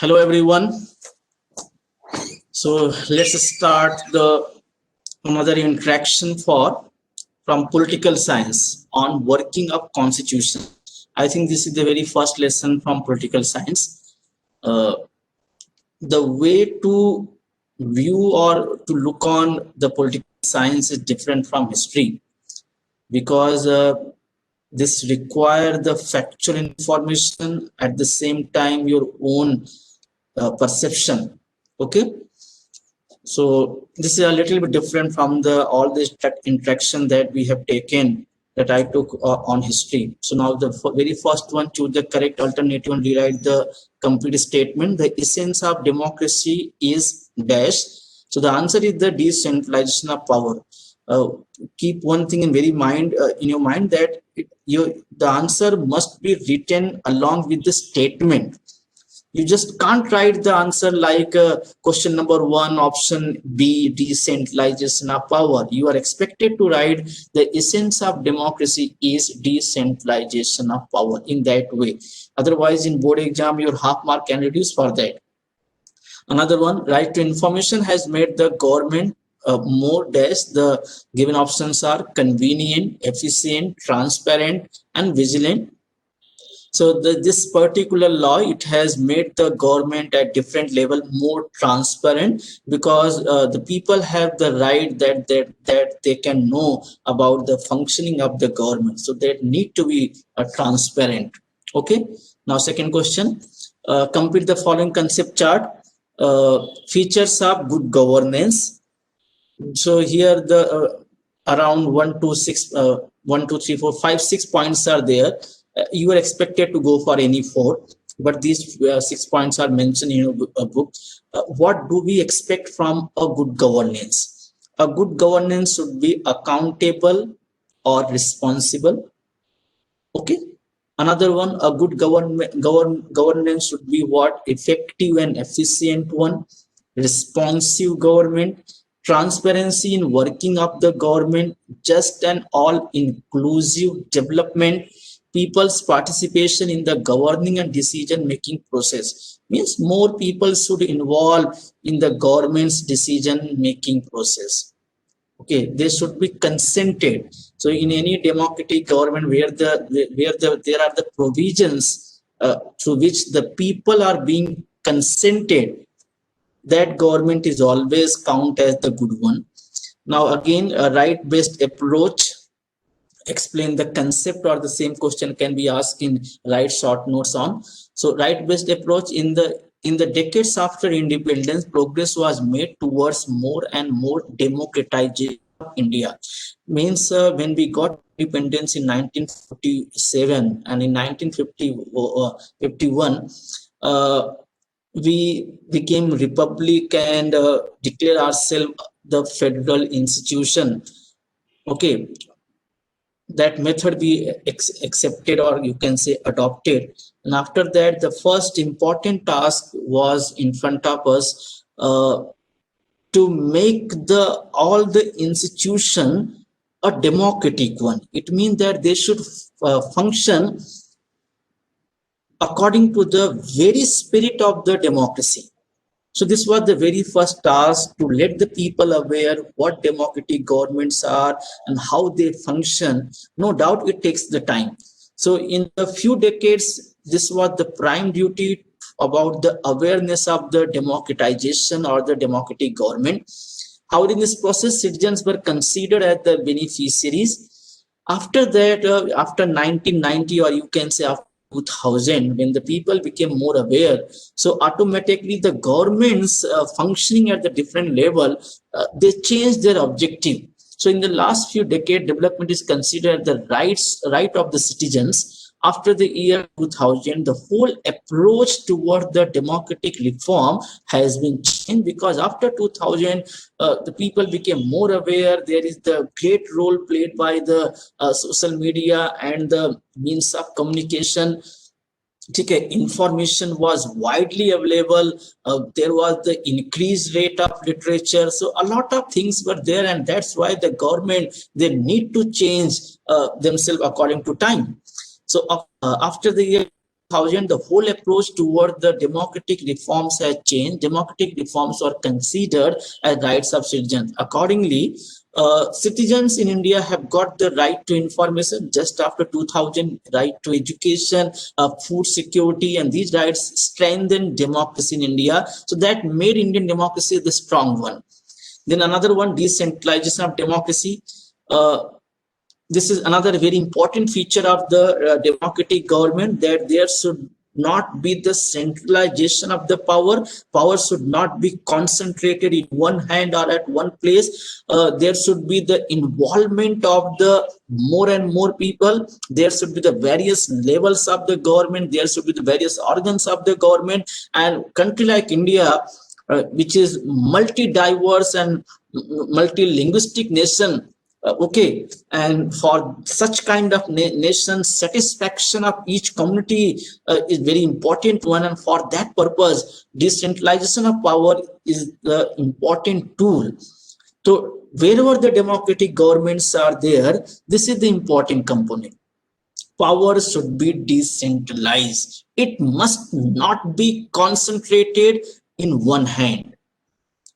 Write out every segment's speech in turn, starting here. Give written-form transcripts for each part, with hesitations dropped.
Hello everyone. So let's start the another interaction from political science on working of constitution. I think this is the very first lesson from political science. Uh, the way to view or to look on the political science is different from history because this require the factual information at the same time your own perception. Okay, so this is a little bit different from the all this interaction that we have taken that I took on history. So now the very first one, choose the correct alternative and rewrite the complete statement. The essence of democracy is dash. So the answer is the decentralization of power. Keep one thing in in your mind that the answer must be written along with the statement. You just can't write the answer like question number 1, option B, decentralization of power. You are expected to write the essence of democracy is decentralization of power in that way. Otherwise, in board exam, your half mark can reduce for that. Another one, right to information has made the government more dash. The given options are convenient, efficient, transparent, and vigilant. So this particular law, it has made the government at different level more transparent because the people have the right that they can know about the functioning of the government. So they need to be transparent. Okay. Now, second question, complete the following concept chart. Features of good governance. So here the around 1, 2, 6, 1, 2, 3, 4, 5, 6 points are there. You are expected to go for any 4, but these 6 points are mentioned in a book. What do we expect from a good governance? A good governance should be accountable or responsible. Okay. Another one, a good governance should be what? Effective and efficient one. Responsive government. Transparency in working of the government. Just and all inclusive development. People's participation in the governing and decision making process means more people should involve in the government's decision making process. Okay, they should be consented. So in any democratic government where there are the provisions through which the people are being consented, that government is always count as the good one. Now again, a right based approach. Explain the concept, or the same question can be asked in write short notes on. So right based approach, in the decades after independence, progress was made towards more and more democratization of India. Means when we got independence in 1947 and in 1951, we became republic and declare ourselves the federal institution. Okay, that method be accepted, or you can say adopted. And after that, the first important task was in front of us, to make all the institution a democratic one. It means that they should function according to the very spirit of the democracy. So this was the very first task, to let the people aware what democratic governments are and how they function. No doubt it takes the time. So in a few decades, this was the prime duty about the awareness of the democratization or the democratic government. However, in this process, citizens were considered as the beneficiaries. After that, after 1990, or you can say after 2000, when the people became more aware, so automatically the governments functioning at the different level, they changed their objective. So in the last few decades, development is considered the right of the citizens. After the year 2000, the whole approach toward the democratic reform has been changed, because after 2000, the people became more aware. There is the great role played by the social media and the means of communication. Okay, information was widely available. There was the increased rate of literature. So a lot of things were there, and that's why the government, they need to change themselves according to time. So after the year 2000, the whole approach toward the democratic reforms has changed. Democratic reforms are considered as rights of citizens. Accordingly, citizens in India have got the right to information just after 2000, right to education, food security, and these rights strengthened democracy in India. So that made Indian democracy the strong one. Then another one, decentralization of democracy. This is another very important feature of the democratic government, that there should not be the centralization of the power. Power should not be concentrated in one hand or at one place. There should be the involvement of the more and more people. There should be the various levels of the government. There should be the various organs of the government. And country like India, which is multi-diverse and multi-linguistic nation, okay, and for such kind of nation, satisfaction of each community is very important one, and for that purpose decentralization of power is the important tool. So wherever the democratic governments are there, this is the important component. Power should be decentralized. It must not be concentrated in one hand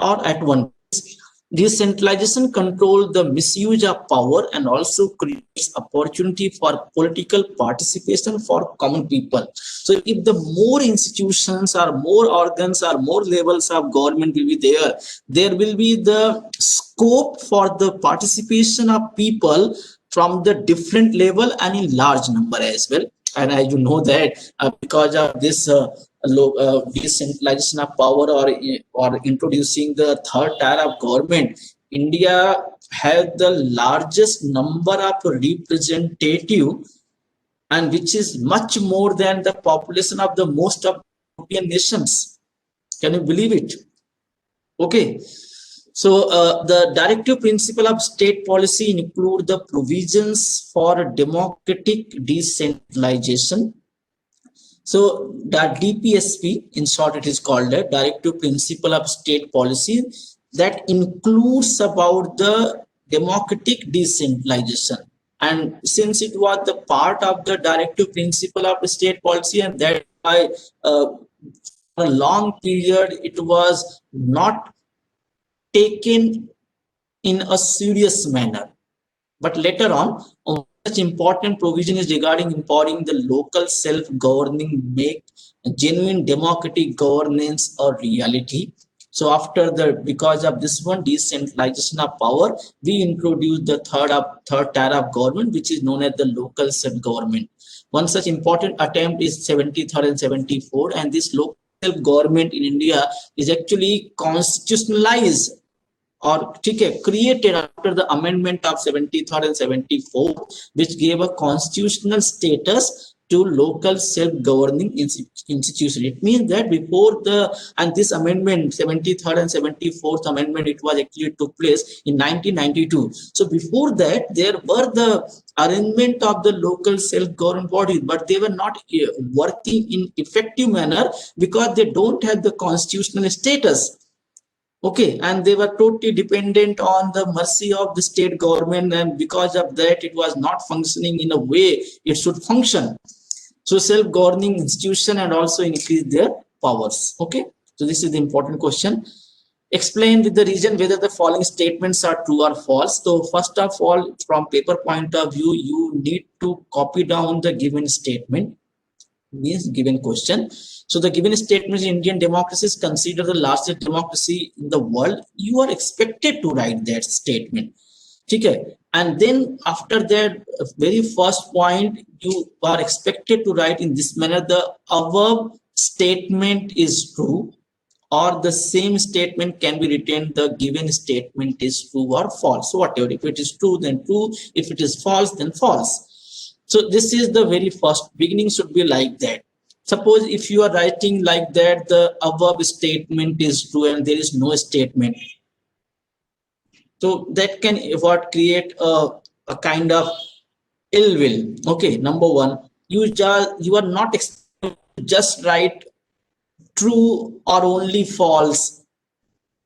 or at one place. Decentralization controls the misuse of power and also creates opportunity for political participation for common people. So if the more institutions or more organs or more levels of government will be there, there will be the scope for the participation of people from the different level and in large number as well. And as you know that because of this decentralization of power or introducing the third tier of government, India has the largest number of representative, and which is much more than the population of the most of European nations. Can you believe it? Okay. So the directive principle of state policy include the provisions for democratic decentralization. So that DPSP, in short, it is called a directive principle of state policy that includes about the democratic decentralization. And since it was the part of the directive principle of the state policy, and that by for a long period it was not taken in a serious manner, but later on such important provision is regarding empowering the local self-governing, make genuine democratic governance a reality. So after because of this one, decentralization of power, we introduced the third tier of government, which is known as the local self-government. One such important attempt is 73rd and 74, and this local self-government in India is actually constitutionalized or created after the amendment of 73rd and 74, which gave a constitutional status to local self-governing institution. It means that before this amendment, 73rd and 74th amendment, it was actually took place in 1992. So before that, there were the arrangement of the local self-government bodies, but they were not working in effective manner because they don't have the constitutional status. Okay, and they were totally dependent on the mercy of the state government, and because of that, it was not functioning in a way it should function. So self-governing institution and also increase their powers. Okay, so this is the important question. Explain with the reason whether the following statements are true or false. So first of all, from paper point of view, you need to copy down the given statement, means given question. So the given statement, Indian democracy is considered the largest democracy in the world. You are expected to write that statement. Okay. And then after that very first point, you are expected to write in this manner: the above statement is true, or the same statement can be written, the given statement is true or false. So whatever, if it is true, then true. If it is false, then false. So this is the very first beginning should be like that. Suppose if you are writing like that, the above statement is true and there is no statement. So that can create a kind of ill will. Okay, number one, you are not just write true or only false.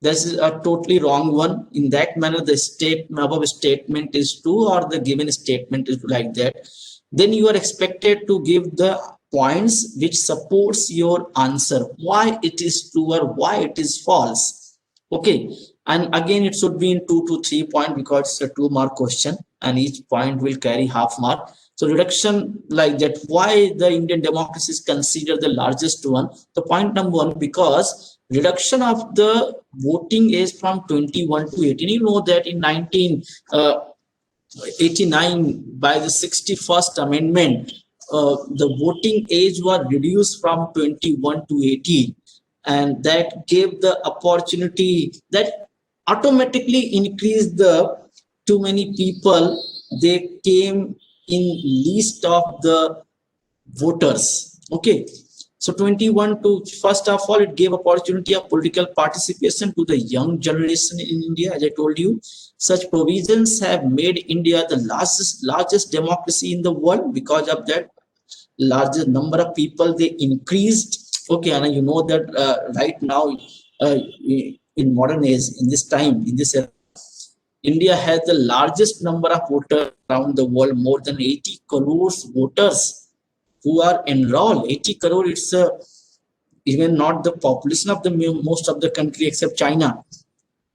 This is a totally wrong one. In that manner, the above statement is true or the given statement is like that. Then you are expected to give the points which supports your answer, why it is true or why it is false. Okay, and again it should be in 2 to 3 point because it's a 2-mark question and each point will carry half mark. So reduction like that, why the Indian democracy is considered the largest one. The point number 1, because reduction of the voting age from 21 to 18. You know that in 1989 by the 61st amendment, the voting age was reduced from 21 to 18, and that gave the opportunity that automatically increased the too many people, they came in list of the voters. Okay, so 21 to, first of all, it gave opportunity of political participation to the young generation in India. As I told you, such provisions have made India the largest democracy in the world. Because of that, largest number of people they increased. Okay, and you know that right now, in modern age, in this time, in this era, India has the largest number of voters around the world, more than 80 crores voters who are enrolled. 80 crore, it's even not the population of the most of the country except China.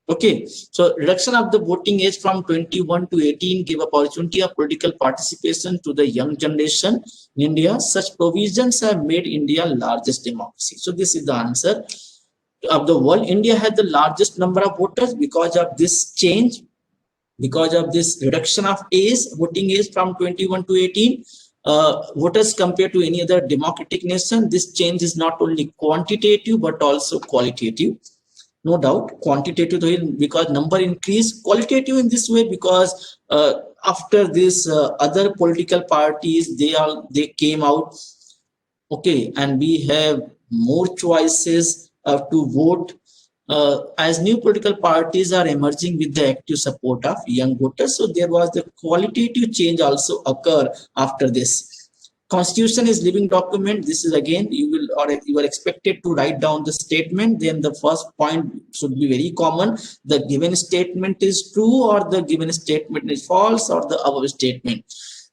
Okay, so reduction of the voting age from 21 to 18 give opportunity of political participation to the young generation in India. Such provisions have made India largest democracy. So this is the answer of the world. India has the largest number of voters because of this change, because of this reduction of age, voting age from 21 to 18. Voters compared to any other democratic nation. This change is not only quantitative but also qualitative. No doubt, quantitative because number increase, qualitative in this way because after this other political parties they came out. Okay, and we have more choices to vote as new political parties are emerging with the active support of young voters. So there was the qualitative change also occur after this. Constitution is living document. This is again, you are expected to write down the statement. Then the first point should be very common. The given statement is true or the given statement is false or the above statement.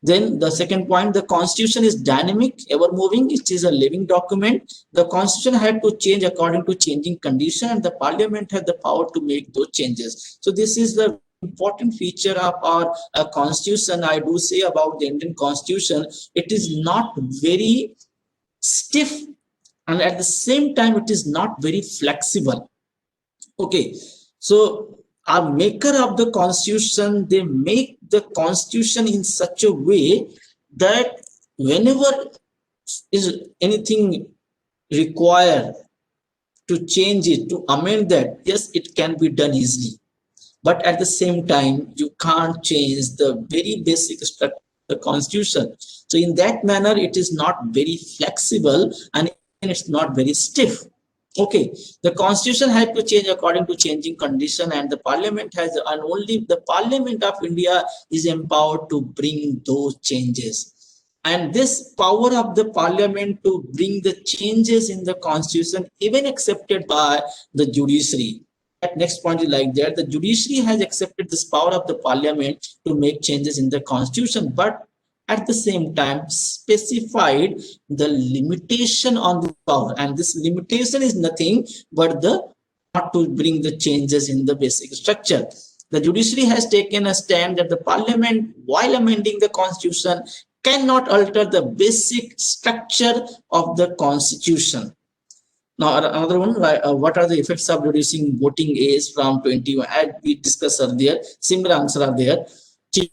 Then the second point, the constitution is dynamic, ever moving. It is a living document. The constitution had to change according to changing condition and the parliament had the power to make those changes. So this is the important feature of our constitution. I do say about the Indian constitution, it is not very stiff and at the same time it is not very flexible. Okay, so our maker of the constitution, they make the constitution in such a way that whenever is anything required to change it, to amend that, yes, it can be done easily. But at the same time, you can't change the very basic structure of the constitution. So in that manner, it is not very flexible and it's not very stiff. Okay, the constitution had to change according to changing condition and the parliament has, and only the parliament of India is empowered to bring those changes. And this power of the parliament to bring the changes in the constitution even accepted by the judiciary. Next point is like that, the judiciary has accepted this power of the parliament to make changes in the constitution, but at the same time specified the limitation on the power, and this limitation is nothing but the not to bring the changes in the basic structure. The judiciary has taken a stand that the parliament, while amending the constitution, cannot alter the basic structure of the constitution. Now, another one, what are the effects of reducing voting age from 21? As we discussed earlier, similar answer are there.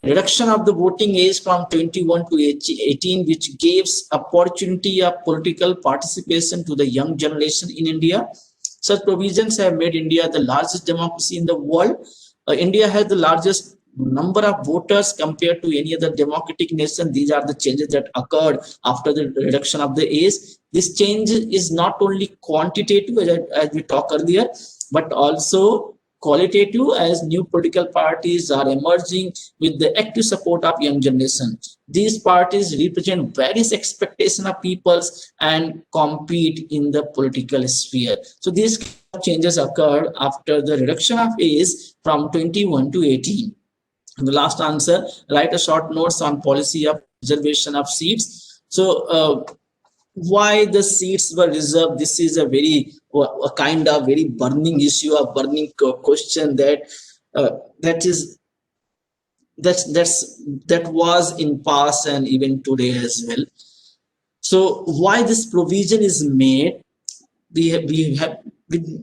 Reduction of the voting age from 21 to 18, which gives opportunity of political participation to the young generation in India. Such provisions have made India the largest democracy in the world. India has the largest number of voters compared to any other democratic nation. These are the changes that occurred after the reduction of the age. This change is not only quantitative as we talked earlier, but also qualitative as new political parties are emerging with the active support of young generation. These parties represent various expectations of peoples and compete in the political sphere. So these changes occurred after the reduction of age from 21 to 18. And the last answer, write a short notes on policy of reservation of seats. So why the seats were reserved. This is a very a kind of very burning issue, a burning question that that is that was in past and even today as well. So why this provision is made, we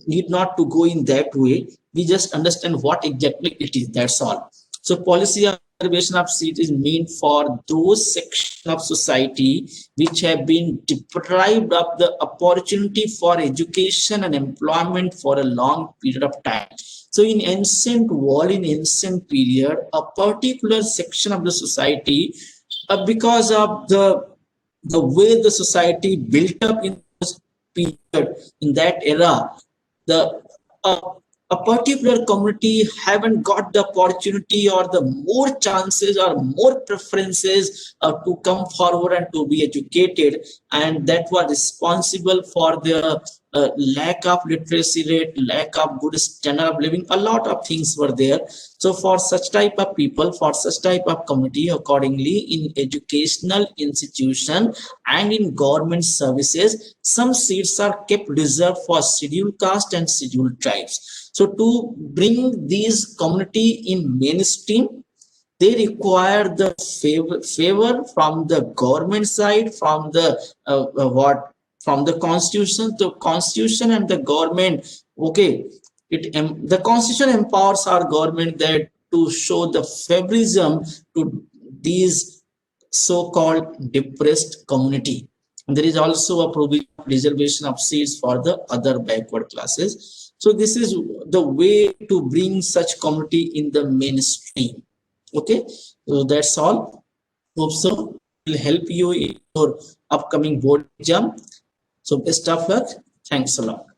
need not to go in that way. We just understand what exactly it is, that's all. So policy of reservation of seat is meant for those sections of society which have been deprived of the opportunity for education and employment for a long period of time. So in ancient world, in ancient period, a particular section of the society, because of the way the society built up in period, in that era, the uh, a particular community haven't got the opportunity or the more chances or more preferences to come forward and to be educated, and that was responsible for the lack of literacy rate, lack of good standard of living. A lot of things were there. So for such type of people, for such type of community, accordingly, in educational institution and in government services, some seats are kept reserved for scheduled caste and scheduled tribes. So to bring these community in mainstream, they require the favor from the government side, from the what, from the constitution. The constitution and the government, okay, the constitution empowers our government that to show the favorism to these so-called depressed community. And there is also a provision of reservation of seats for the other backward classes. So this is the way to bring such community in the mainstream. Okay, so that's all. Hope so will help you in your upcoming board exam. So best of luck. Thanks a lot.